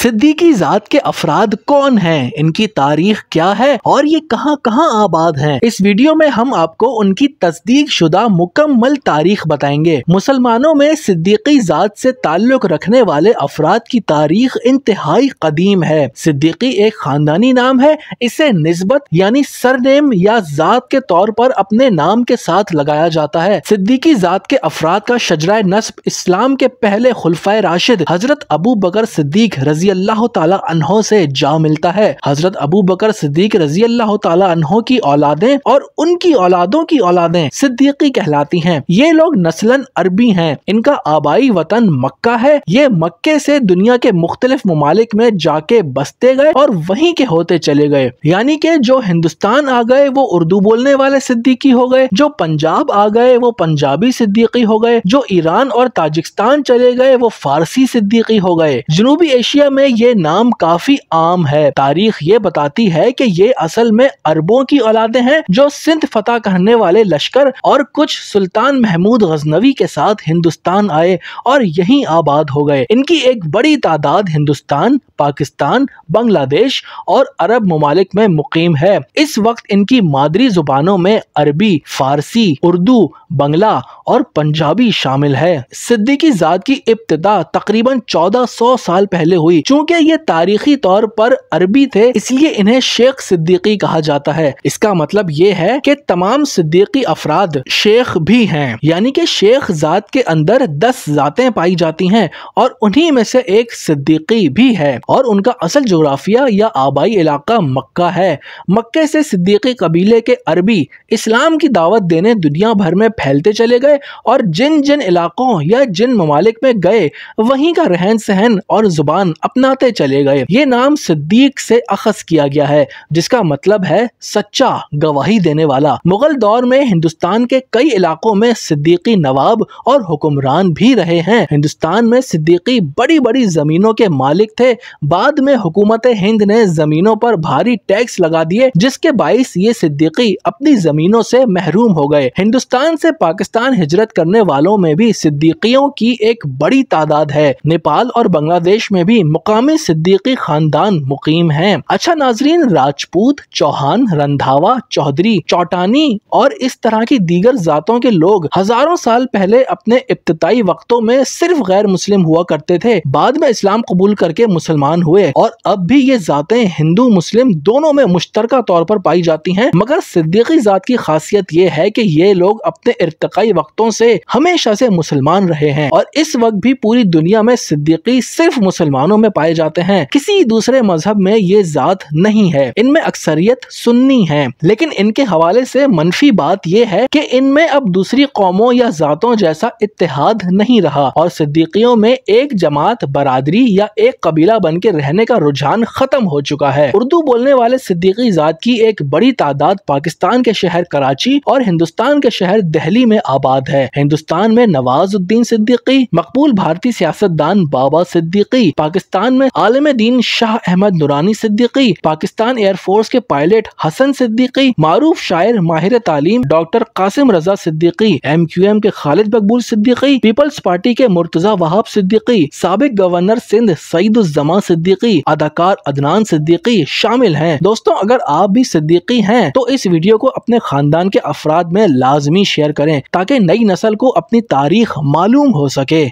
सिद्दीकी ज़ात के अफराद कौन हैं, इनकी तारीख क्या है और ये कहां कहां आबाद हैं। इस वीडियो में हम आपको उनकी तस्दीक शुदा मुकम्मल तारीख बताएंगे। मुसलमानों में सिद्दीकी ज़ात से ताल्लुक रखने वाले अफराद की तारीख इंतहाई कदीम है। सिद्दीकी एक खानदानी नाम है। इसे निस्बत यानी सरनेम या ज़ात के तौर पर अपने नाम के साथ लगाया जाता है। सिद्दीकी ज़ात के अफराद का शजरा नस्ब इस्लाम के पहले खुलफाए राशिद हजरत अबू बकर सिद्दीक रज़ी अल्लाह ताला अन्हो से जा मिलता है। हजरत अबू बकर सिद्दीक रज़ी अल्लाह ताला अन्हो की औलादें और उनकी औलादों की औलादें सिद्दीकी कहलाती हैं। ये लोग नस्लन अरबी हैं। इनका आबाई वतन मक्का है। ये मक्के से दुनिया के मुख्तलिफ ममालिक में जाके बसते गए और वहीं के होते चले गए। यानी कि जो हिंदुस्तान आ गए वो उर्दू बोलने वाले सिद्दीकी हो गए, जो पंजाब आ गए वो पंजाबी सिद्दीकी हो गए, जो ईरान और ताजिकिस्तान चले गए वो फारसी सिद्दीकी हो गए। जनूबी एशिया में ये नाम काफी आम है। तारीख ये बताती है कि ये असल में अरबों की औलादें हैं जो सिंध फतह करने वाले लश्कर और कुछ सुल्तान महमूद गजनवी के साथ हिंदुस्तान आए और यहीं आबाद हो गए। इनकी एक बड़ी तादाद हिंदुस्तान, पाकिस्तान, बांग्लादेश और अरब ममालिक में मुकीम है। इस वक्त इनकी मादरी जुबानों में अरबी, फारसी, उर्दू, बंगला और पंजाबी शामिल है। सिद्दीकी ज़ात की इब्तिदा तकरीबन 1400 साल पहले हुई। चूंकि ये तारीखी तौर पर अरबी थे इसलिए इन्हें शेख सिद्दीकी कहा जाता है। इसका मतलब ये है कि तमाम सिद्दीकी अफराद शेख भी हैं। यानी कि शेख ज़ात के अंदर 10 ज़ातें पाई जाती हैं और उन्हीं में से एक सिद्दीकी भी है। और उनका असल जोग्राफिया या आबाई इलाका मक्का है। मक्के से सिद्दीकी कबीले के अरबी इस्लाम की दावत देने दुनिया भर में फैलते चले गए और जिन जिन इलाकों या जिन ममालिक में गए वहीं का रहन सहन और जुबान अपनाते चले गए। ये नाम सिद्दीक से अखज़ किया गया है जिसका मतलब है सच्चा, गवाही देने वाला। मुगल दौर में हिंदुस्तान के कई इलाकों में सिद्दीकी नवाब और हुक्मरान भी रहे हैं। हिंदुस्तान में सिद्दीकी बड़ी बड़ी जमीनों के मालिक थे। बाद में हुकूमत हिंद ने जमीनों पर भारी टैक्स लगा दिए जिसके बाइस ये सिद्दीकी अपनी जमीनों से महरूम हो गए। हिंदुस्तान से पाकिस्तान हिजरत करने वालों में भी सिद्दीकियों की एक बड़ी तादाद है। नेपाल और बांग्लादेश में भी मुकामी सिद्दीकी खानदान मुकीम हैं। अच्छा नाजरीन, राजपूत, चौहान, रंधावा, चौधरी, चौटानी और इस तरह की दीगर जातों के लोग हजारों साल पहले अपने इब्तिदाई वक्तों में सिर्फ गैर मुस्लिम हुआ करते थे। बाद में इस्लाम कबूल करके मुसलमान हुए और अब भी ये जातें हिंदू मुस्लिम दोनों में मुश्तरका तौर पर पाई जाती हैं। मगर सिद्दीकी जात की खासियत ये है कि ये लोग अपने इर्तिकाई वक्तों से हमेशा से मुसलमान रहे हैं और इस वक्त भी पूरी दुनिया में सिद्दीकी सिर्फ मुसलमानों में पाए जाते हैं। किसी दूसरे मजहब में ये जात नहीं है। इनमें अक्सरियत सुन्नी है। लेकिन इनके हवाले से मनफी बात यह है कि इनमें अब दूसरी कौमों या जातों जैसा इत्तेहाद नहीं रहा और सिद्दीकियों में एक जमात, बरादरी या एक कबीला बन के रहने का रुझान खत्म हो चुका है। उर्दू बोलने वाले सिद्दीकी जात की एक बड़ी तादाद पाकिस्तान के शहर कराची और हिंदुस्तान के शहर दिल्ली में आबाद है। हिंदुस्तान में नवाजुद्दीन सिद्दीकी, मकबूल भारतीय सियासतदान बाबा सिद्दीकी, पाकिस्तान में आलिम दीन शाह अहमद नूरानी सिद्दीकी, पाकिस्तान एयरफोर्स के पायलट हसन सिद्दीकी, मारूफ शायर माहिर तालीम डॉक्टर कासिम रजा सिद्दीकी, MQM के खालिद मकबूल सिद्दीकी, पीपल्स पार्टी के मुर्तजा वहाब सिद्दीकी, साबिक गवर्नर सिंध सईदुज़्ज़मा सिद्दीकी, अदाकार अदनान सिद्दीकी शामिल हैं। दोस्तों, अगर आप भी सिद्दीकी हैं तो इस वीडियो को अपने खानदान के अफराद में लाजमी शेयर करें ताकि नई नस्ल को अपनी तारीख मालूम हो सके।